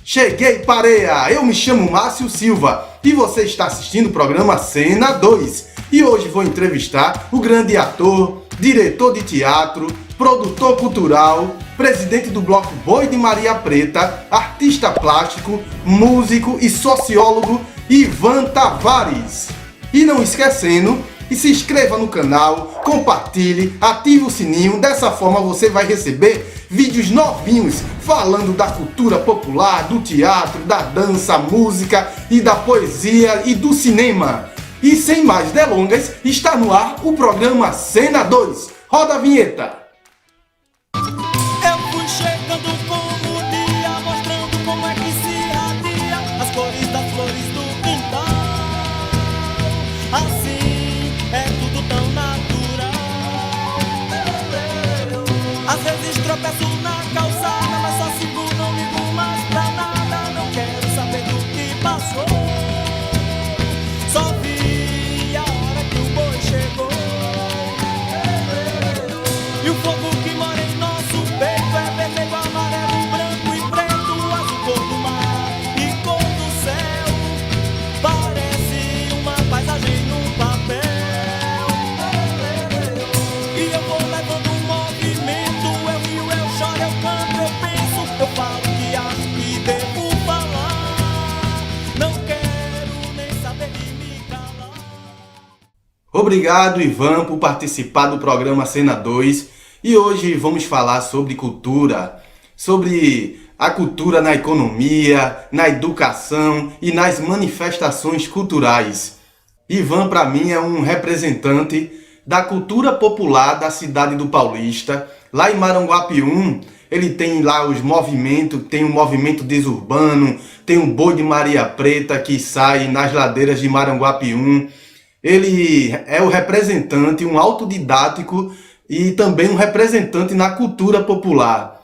Cheguei, pareia! Eu me chamo Márcio Silva e você está assistindo o programa Cena 2. E hoje vou entrevistar o grande ator, diretor de teatro, produtor cultural, presidente do bloco Boi de Maria Preta, artista plástico, músico e sociólogo Ivan Tavares. E não esquecendo, se inscreva no canal, compartilhe, ative o sininho, dessa forma você vai receber vídeos novinhos falando da cultura popular, do teatro, da dança, música e da poesia e do cinema. E sem mais delongas, está no ar o programa Cena 2. Roda a vinheta! Eu fui chegando como o dia, mostrando como é que se radia as cores das flores do quintal. Assim é tudo tão natural. Às vezes tropeço na calçada, mas só sigo, não ligo mais pra nada. Não quero saber do que passou. Só vi a hora que o boi chegou. E o fogo que mora em nosso peito é vermelho, amarelo, branco e preto, azul, cor do mar e cor do céu. Parece uma paisagem num papel. E eu vou levando um movimento, eu rio, eu choro, eu canto, eu penso, eu falo que acho que devo falar. Não quero nem saber de me calar. Obrigado, Ivan, por participar do programa Cena 2. E hoje vamos falar sobre cultura, sobre a cultura na economia, na educação e nas manifestações culturais. Ivan, para mim, é um representante da cultura popular da cidade do Paulista. Lá em Maranguapium, ele tem lá os movimentos, tem o movimento desurbano, tem o Boi de Maria Preta que sai nas ladeiras de Maranguapium. Ele é o representante, um autodidático e também um representante na cultura popular.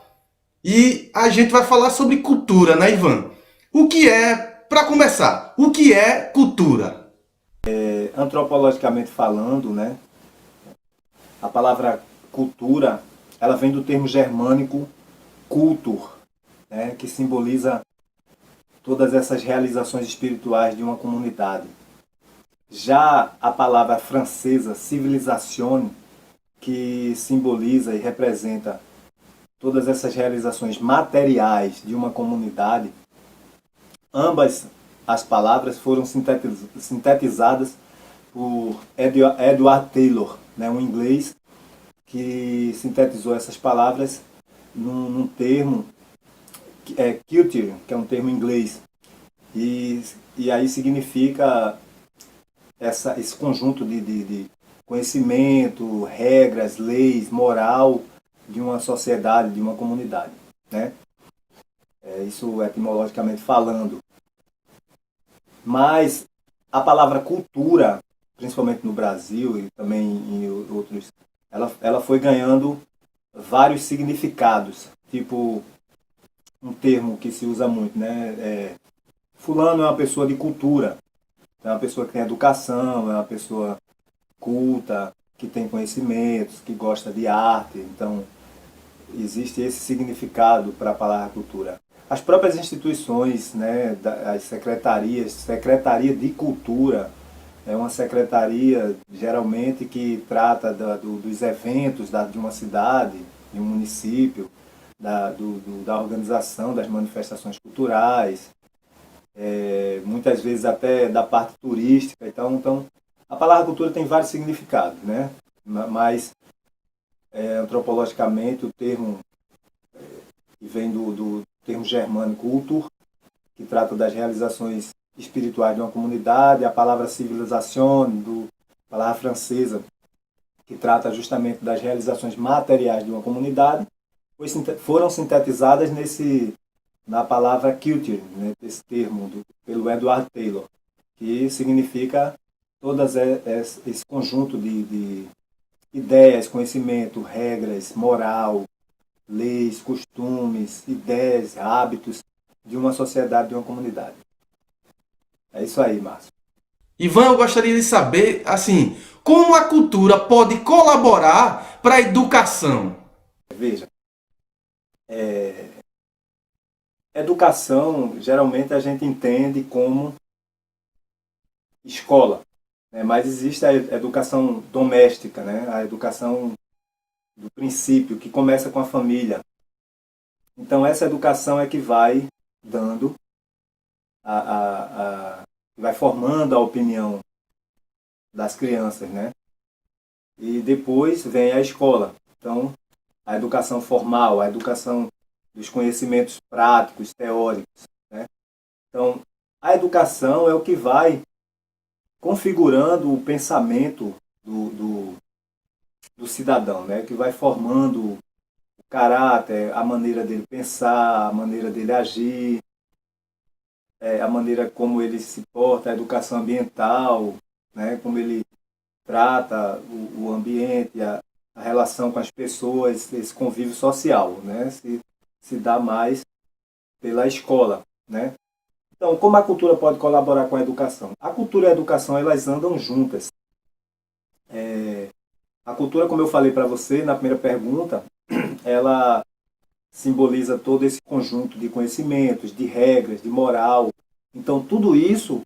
E a gente vai falar sobre cultura, né, Ivan? O que é, para começar, o que é cultura? Antropologicamente falando, né, a palavra cultura, ela vem do termo germânico cultur, né, que simboliza todas essas realizações espirituais de uma comunidade. Já a palavra francesa civilisation, que simboliza e representa todas essas realizações materiais de uma comunidade, ambas as palavras foram sintetizadas por Edward Taylor, né, um inglês que sintetizou essas palavras num termo, culture, que é um termo inglês, e aí significa esse conjunto de conhecimento, regras, leis, moral de uma sociedade, de uma comunidade, né? Isso etimologicamente falando. Mas a palavra cultura, principalmente no Brasil e também em outros, ela foi ganhando vários significados. Tipo, um termo que se usa muito, né? Fulano é uma pessoa de cultura, é uma pessoa que tem educação, é uma pessoa culta, que tem conhecimentos, que gosta de arte. Então, existe esse significado para a palavra cultura. As próprias instituições, né, as secretarias, Secretaria de Cultura, é uma secretaria, geralmente, que trata dos eventos de uma cidade, de um município, da organização das manifestações culturais, muitas vezes até da parte turística. Então, a palavra cultura tem vários significados, né? Mas antropologicamente o termo que vem do termo germânico cultur, que trata das realizações espirituais de uma comunidade, a palavra civilisation, a palavra francesa, que trata justamente das realizações materiais de uma comunidade, foram sintetizadas na palavra culture, né? Esse termo pelo Edward Taylor, que significa todas esse conjunto de ideias, conhecimento, regras, moral, leis, costumes, ideias, hábitos de uma sociedade, de uma comunidade. É isso aí, Márcio. Ivan, eu gostaria de saber, assim, como a cultura pode colaborar para a educação? Veja, Educação, geralmente a gente entende como escola, né? Mas existe a educação doméstica, né? A educação do princípio, que começa com a família. Então, essa educação é que vai dando, vai formando a opinião das crianças, né? E depois vem a escola. Então, a educação formal, a educação dos conhecimentos práticos, teóricos, né? Então, a educação é o que vai configurando o pensamento do cidadão, né? Que vai formando o caráter, a maneira dele pensar, a maneira dele agir, a maneira como ele se porta, a educação ambiental, né? Como ele trata o ambiente, a relação com as pessoas, esse convívio social, né? Se dá mais pela escola, né? Então, como a cultura pode colaborar com a educação? A cultura e a educação, elas andam juntas. A cultura, como eu falei para você na primeira pergunta, ela simboliza todo esse conjunto de conhecimentos, de regras, de moral. Então, tudo isso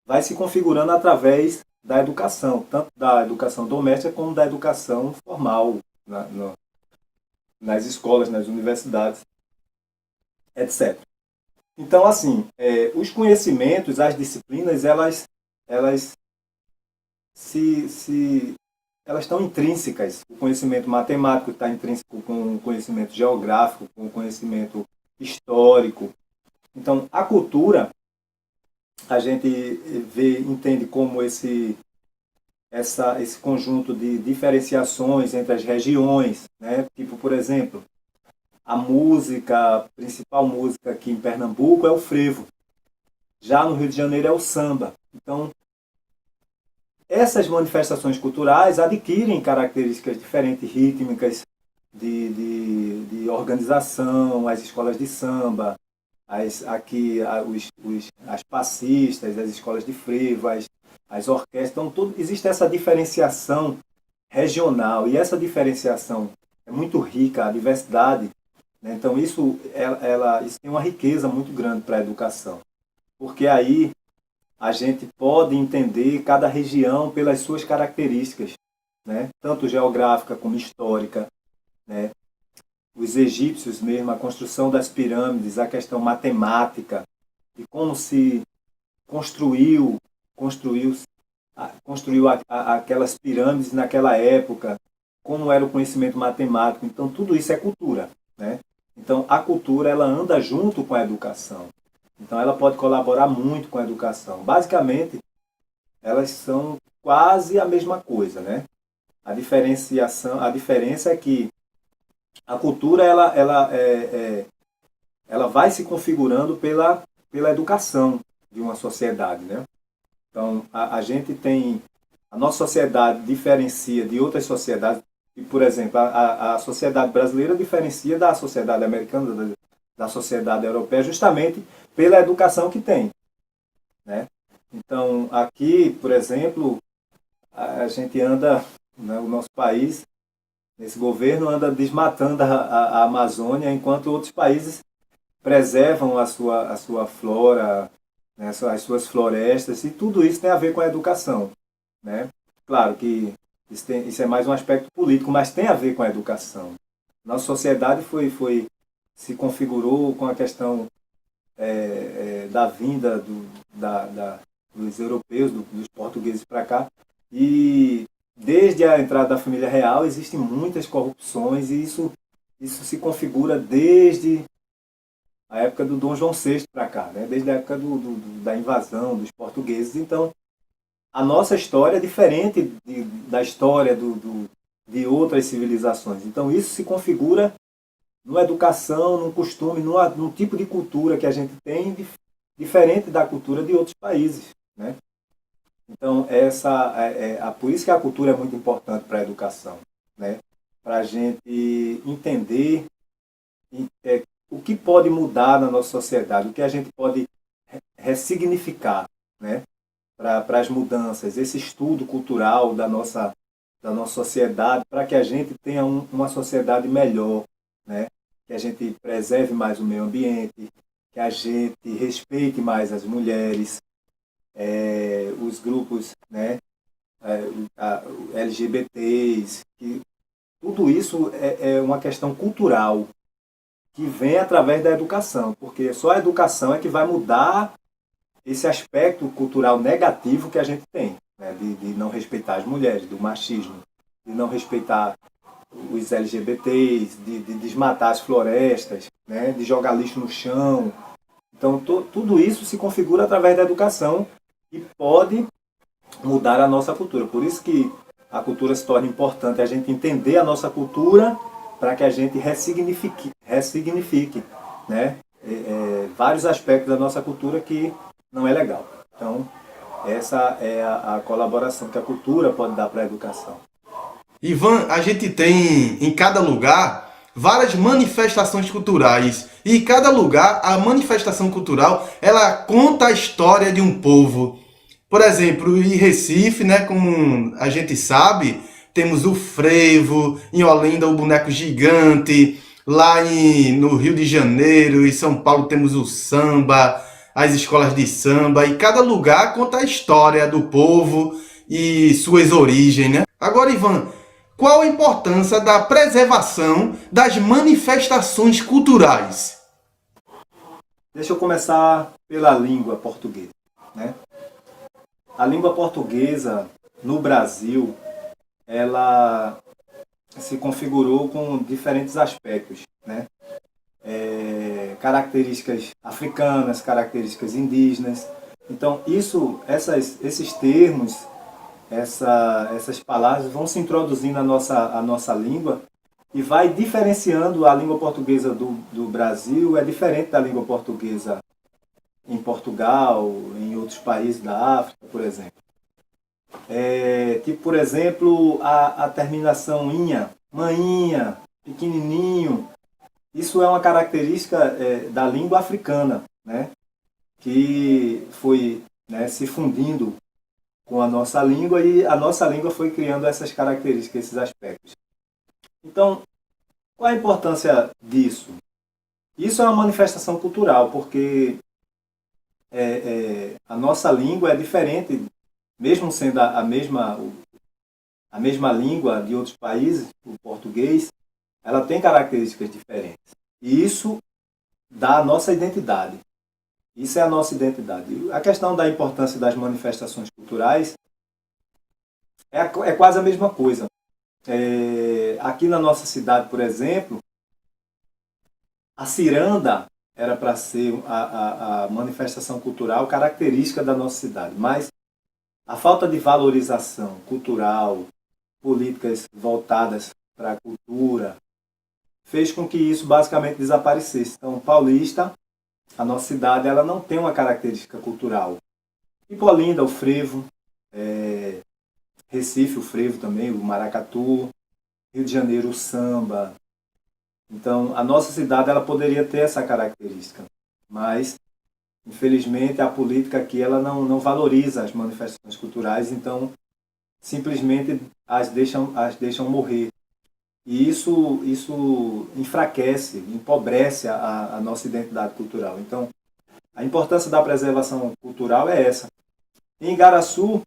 vai se configurando através da educação, tanto da educação doméstica como da educação formal, nas escolas, nas universidades, etc. Então, assim, os conhecimentos, as disciplinas, elas elas estão intrínsecas. O conhecimento matemático está intrínseco com o conhecimento geográfico, com o conhecimento histórico. Então, a cultura, a gente entende como esse conjunto de diferenciações entre as regiões, né? Tipo, por exemplo, a principal música aqui em Pernambuco é o frevo. Já no Rio de Janeiro é o samba. Então, essas manifestações culturais adquirem características diferentes, rítmicas, de organização, as escolas de samba, as passistas, as escolas de frevo, as orquestras. Então, existe essa diferenciação regional, e essa diferenciação é muito rica, a diversidade, né? Então, isso tem uma riqueza muito grande para a educação, porque aí a gente pode entender cada região pelas suas características, né? Tanto geográfica como histórica, né? Os egípcios mesmo, a construção das pirâmides, a questão matemática, de como se construiu aquelas pirâmides naquela época, como era o conhecimento matemático. Então, tudo isso é cultura, né? Então, a cultura, ela anda junto com a educação. Então, ela pode colaborar muito com a educação. Basicamente, elas são quase a mesma coisa, né? A diferença é que a cultura, ela vai se configurando pela educação de uma sociedade, né? Então, a nossa sociedade diferencia de outras sociedades. E, por exemplo, a sociedade brasileira diferencia da sociedade americana, da sociedade europeia, justamente pela educação que tem, né? Então, aqui, por exemplo, a gente anda, né, o nosso país, esse governo anda desmatando a Amazônia, enquanto outros países preservam a sua flora, né, as suas florestas, e tudo isso tem a ver com a educação, né? Claro que isso é mais um aspecto político, mas tem a ver com a educação. Nossa sociedade se configurou com a questão da vinda dos europeus, dos portugueses para cá, e desde a entrada da família real existem muitas corrupções, e isso se configura desde a época do Dom João VI para cá, né? Desde a época da invasão dos portugueses. Então, a nossa história é diferente da história de outras civilizações. Então, isso se configura numa educação, num costume, num tipo de cultura que a gente tem, diferente da cultura de outros países, né? Então, por isso que a cultura é muito importante para a educação, né? Para a gente entender o que pode mudar na nossa sociedade, o que a gente pode ressignificar, né? Para as mudanças, esse estudo cultural da nossa sociedade, para que a gente tenha uma sociedade melhor, né? Que a gente preserve mais o meio ambiente, que a gente respeite mais as mulheres, os grupos, né, LGBTs, que tudo isso é uma questão cultural que vem através da educação, porque só a educação é que vai mudar esse aspecto cultural negativo que a gente tem, né, de não respeitar as mulheres, do machismo, de não respeitar os LGBTs, de desmatar as florestas, né, de jogar lixo no chão. Então, tudo isso se configura através da educação e pode mudar a nossa cultura. Por isso que a cultura se torna importante, a gente entender a nossa cultura para que a gente ressignifique, né, vários aspectos da nossa cultura que não é legal. Então, essa é a colaboração que a cultura pode dar para a educação. Ivan, a gente tem em cada lugar várias manifestações culturais e em cada lugar a manifestação cultural ela conta a história de um povo. Por exemplo, em Recife, né, como a gente sabe, temos o frevo, em Olinda o boneco gigante, no Rio de Janeiro e São Paulo temos o samba, as escolas de samba, e cada lugar conta a história do povo e suas origens, né? Agora, Ivan, qual a importância da preservação das manifestações culturais? Deixa eu começar pela língua portuguesa, né? A língua portuguesa, no Brasil, ela se configurou com diferentes aspectos, né? Características africanas, características indígenas. Então, esses termos, essas palavras vão se introduzindo à nossa língua e vai diferenciando a língua portuguesa do Brasil, é diferente da língua portuguesa em Portugal, em outros países da África, por exemplo. Tipo, por exemplo, a terminação inha, maninha, pequenininho, isso é uma característica da língua africana, né, que foi, né, se fundindo com a nossa língua e a nossa língua foi criando essas características, esses aspectos. Então, qual a importância disso? Isso é uma manifestação cultural, porque a nossa língua é diferente, mesmo sendo a mesma língua de outros países, o português, ela tem características diferentes. E isso dá a nossa identidade. Isso é a nossa identidade. A questão da importância das manifestações culturais é quase a mesma coisa. Aqui na nossa cidade, por exemplo, a ciranda era para ser a manifestação cultural característica da nossa cidade, mas a falta de valorização cultural, políticas voltadas para a cultura, fez com que isso basicamente desaparecesse. Então, Paulista, a nossa cidade, ela não tem uma característica cultural. Tipo Olinda, o frevo, Recife, o frevo também, o maracatu, Rio de Janeiro, o samba. Então, a nossa cidade ela poderia ter essa característica, mas, infelizmente, a política aqui ela não valoriza as manifestações culturais, então, simplesmente as deixam morrer. E isso enfraquece, empobrece a nossa identidade cultural. Então, a importância da preservação cultural é essa. Em Igaraçu,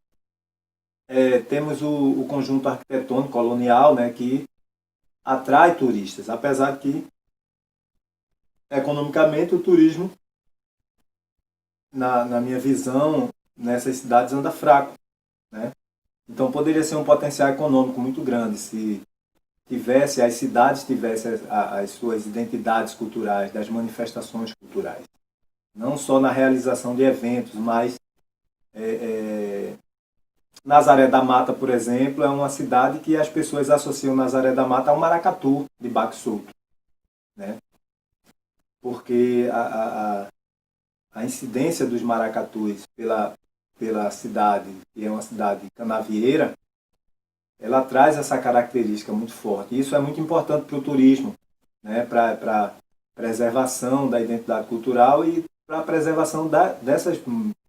temos o conjunto arquitetônico colonial, né, que atrai turistas, apesar de que, economicamente, o turismo, na minha visão, nessas cidades anda fraco, né? Então, poderia ser um potencial econômico muito grande se as cidades tivessem as suas identidades culturais, das manifestações culturais. Não só na realização de eventos, mas Nazaré da Mata, por exemplo, é uma cidade que as pessoas associam Nazaré da Mata ao maracatu de baque solto, né? Porque a incidência dos maracatus pela cidade, que é uma cidade canavieira, ela traz essa característica muito forte. E isso é muito importante para o turismo, né? Para a preservação da identidade cultural e para a preservação dessas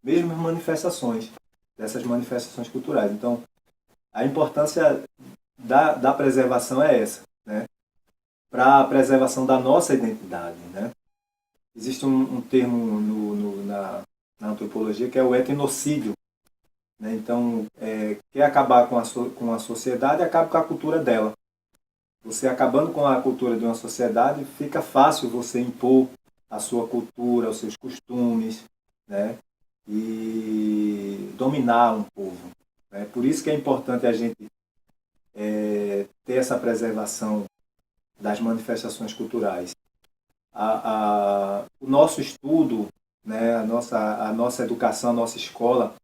mesmas manifestações, dessas manifestações culturais. Então, a importância da preservação é essa, né? Para a preservação da nossa identidade, né? existe um termo na antropologia que é o etnocídio, né? Então, quer acabar com a sociedade, acaba com a cultura dela. Você acabando com a cultura de uma sociedade, fica fácil você impor a sua cultura, os seus costumes, né? E dominar um povo, né? Por isso que é importante a gente ter essa preservação das manifestações culturais. O nosso estudo, né? a nossa educação, a nossa escola,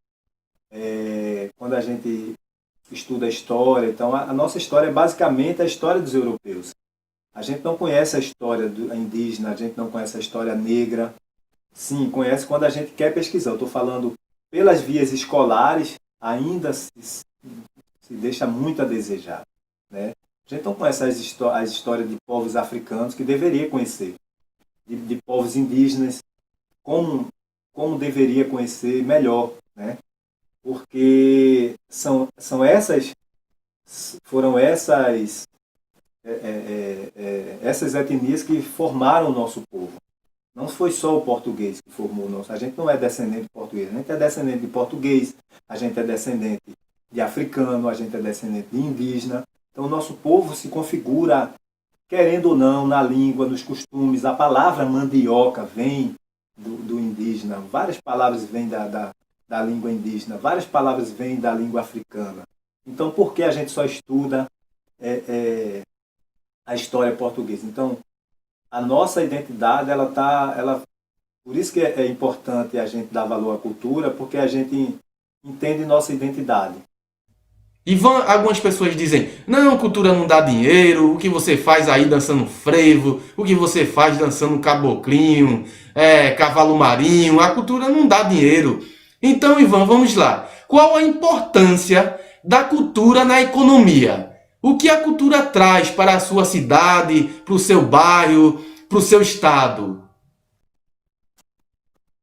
quando a gente estuda a história, então a nossa história é basicamente a história dos europeus. A gente não conhece a história indígena, a gente não conhece a história negra. Sim, conhece quando a gente quer pesquisar. Eu estou falando pelas vias escolares, ainda se deixa muito a desejar, né? A gente não conhece as histórias de povos africanos que deveria conhecer, de povos indígenas, como deveria conhecer melhor, né? Porque foram essas etnias que formaram o nosso povo. Não foi só o português que formou o nosso. A gente não é descendente de português, a gente é descendente de português, a gente é descendente de africano, a gente é descendente de indígena. Então o nosso povo se configura, querendo ou não, na língua, nos costumes. A palavra mandioca vem do indígena, várias palavras vêm da língua indígena, várias palavras vêm da língua africana. Então por que a gente só estuda a história portuguesa? Então, a nossa identidade, por isso que é importante a gente dar valor à cultura, porque a gente entende nossa identidade. Algumas pessoas dizem, não, cultura não dá dinheiro, o que você faz aí dançando frevo, o que você faz dançando caboclinho, cavalo marinho, a cultura não dá dinheiro. Então, Ivan, vamos lá. Qual a importância da cultura na economia? O que a cultura traz para a sua cidade, para o seu bairro, para o seu estado?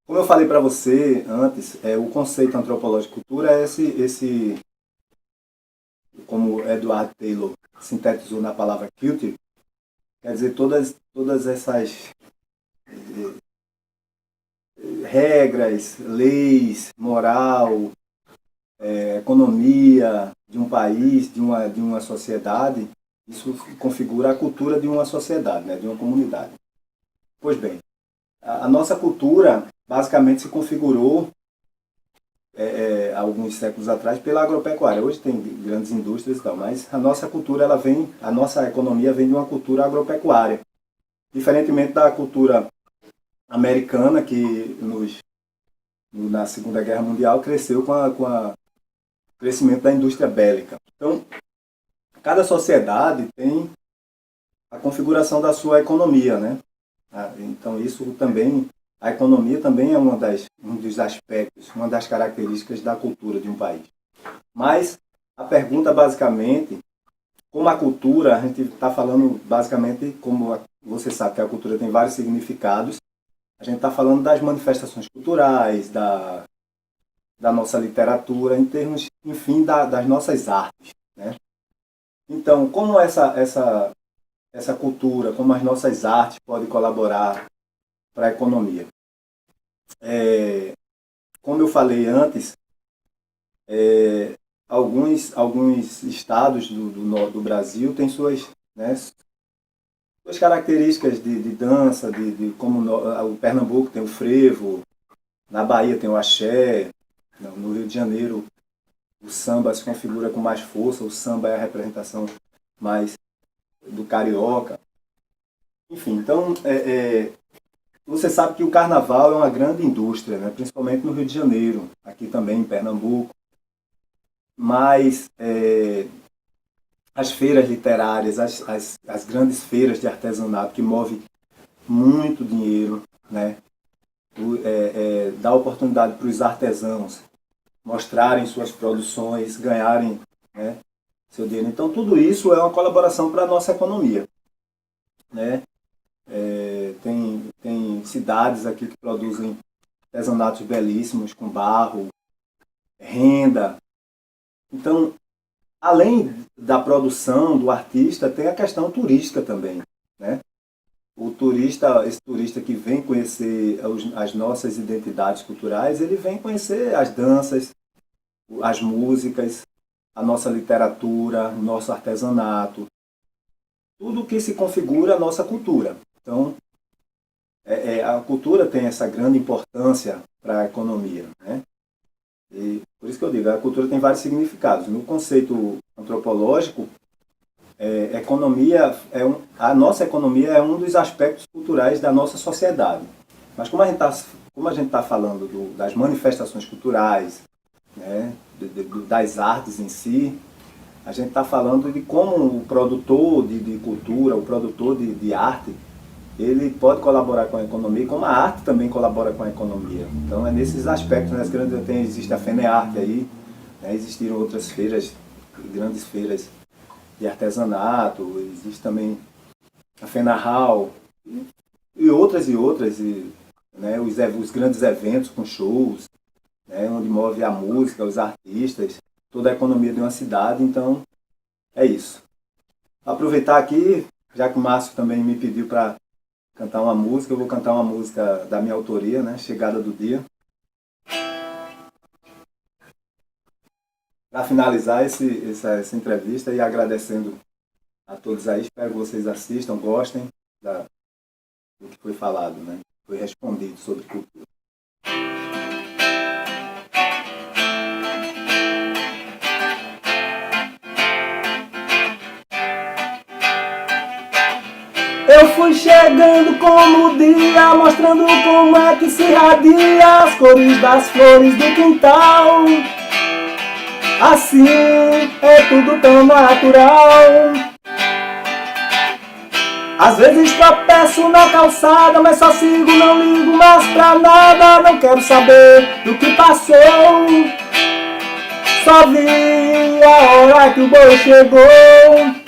Como eu falei para você antes, o conceito antropológico de cultura é esse, como Edward Taylor sintetizou na palavra culture, quer dizer, todas essas regras, leis, moral, economia de um país, de uma sociedade. Isso configura a cultura de uma sociedade, né, de uma comunidade. Pois bem, a nossa cultura basicamente se configurou alguns séculos atrás pela agropecuária. Hoje tem grandes indústrias e tal, mas a nossa cultura, a nossa economia vem de uma cultura agropecuária. Diferentemente da cultura americana, que na Segunda Guerra Mundial cresceu com o crescimento da indústria bélica. Então, cada sociedade tem a configuração da sua economia, né? Então, a economia também é um dos aspectos, uma das características da cultura de um país. Mas a pergunta, basicamente, como a cultura, a gente está falando basicamente, como você sabe que a cultura tem vários significados, a gente está falando das manifestações culturais, da nossa literatura, em termos, enfim, das nossas artes, né? Então, como essa cultura, como as nossas artes podem colaborar para a economia? Como eu falei antes, alguns estados do Brasil têm suas características de dança, como o Pernambuco tem o frevo, na Bahia tem o axé, no Rio de Janeiro o samba se configura com mais força, o samba é a representação mais do carioca. Enfim, então, você sabe que o carnaval é uma grande indústria, né? Principalmente no Rio de Janeiro, aqui também em Pernambuco. Mas as feiras literárias, as grandes feiras de artesanato que movem muito dinheiro, né? Dá oportunidade para os artesãos mostrarem suas produções, ganharem, né, seu dinheiro. Então, tudo isso é uma colaboração para a nossa economia, né? Tem cidades aqui que produzem artesanatos belíssimos, com barro, renda. Então, além da produção do artista, tem a questão turística também, né? esse turista que vem conhecer as nossas identidades culturais, ele vem conhecer as danças, as músicas, a nossa literatura, o nosso artesanato, tudo que se configura a nossa cultura. Então, a cultura tem essa grande importância para a economia, né? E por isso que eu digo, a cultura tem vários significados. No conceito antropológico, a nossa economia é um dos aspectos culturais da nossa sociedade. Mas como a gente está falando das manifestações culturais, né, das artes em si, a gente está falando de como o produtor de cultura, o produtor de arte, ele pode colaborar com a economia, como a arte também colabora com a economia. Então é nesses aspectos, né, existe a FENEARTE aí, né, existiram outras feiras, grandes feiras de artesanato, existe também a FENARRAL e outras, né, os grandes eventos com shows, né, onde move a música, os artistas, toda a economia de uma cidade. Então é isso. Vou aproveitar aqui, já que o Márcio também me pediu para cantar uma música, eu vou cantar uma música da minha autoria, né, Chegada do Dia. Para finalizar essa entrevista e agradecendo a todos aí, espero que vocês assistam, gostem do que foi falado, né? Foi respondido sobre cultura. Eu fui chegando como o dia, mostrando como é que se radia as cores das flores do quintal. Assim é tudo tão natural. Às vezes tropeço na calçada, mas só sigo, não ligo mais pra nada. Não quero saber do que passou, só vi a hora que o boi chegou.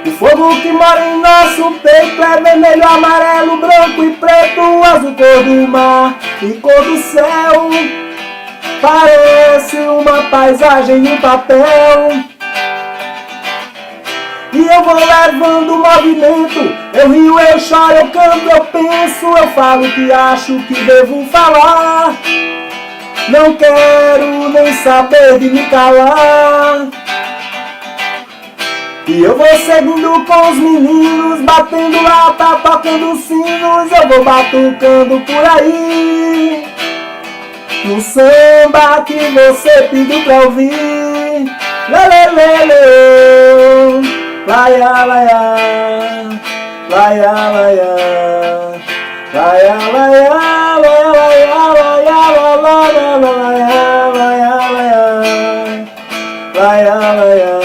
O fogo que mora em nosso peito é vermelho, amarelo, branco e preto, azul, cor do mar e cor do céu. Parece uma paisagem em papel. E eu vou levando o movimento. Eu rio, eu choro, eu canto, eu penso, eu falo o que acho que devo falar. Não quero nem saber de me calar. E eu vou seguindo com os meninos, batendo lata, tocando sinos. Eu vou batucando por aí, no samba que você pediu pra ouvir. Lelelele, laia, laia, laia, laia, laia, laia, laia, laia, laia, laia, laia.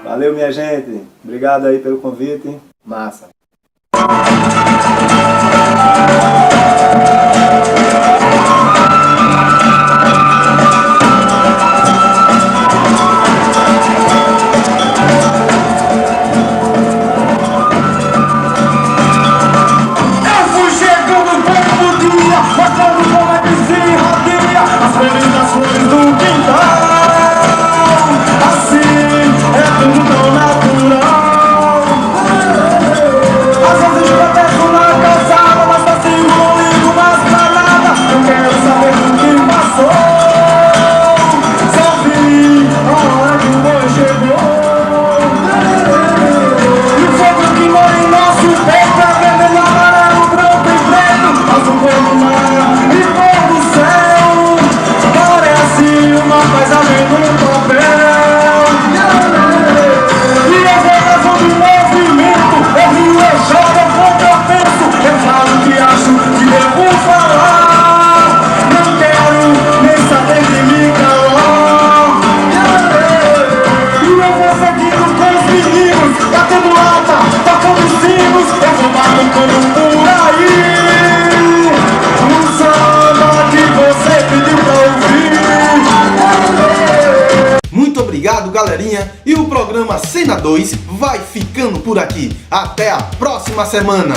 Valeu, minha gente. Obrigado aí pelo convite. Massa. Obrigado, galerinha, e o programa Cena 2 vai ficando por aqui. Até a próxima semana!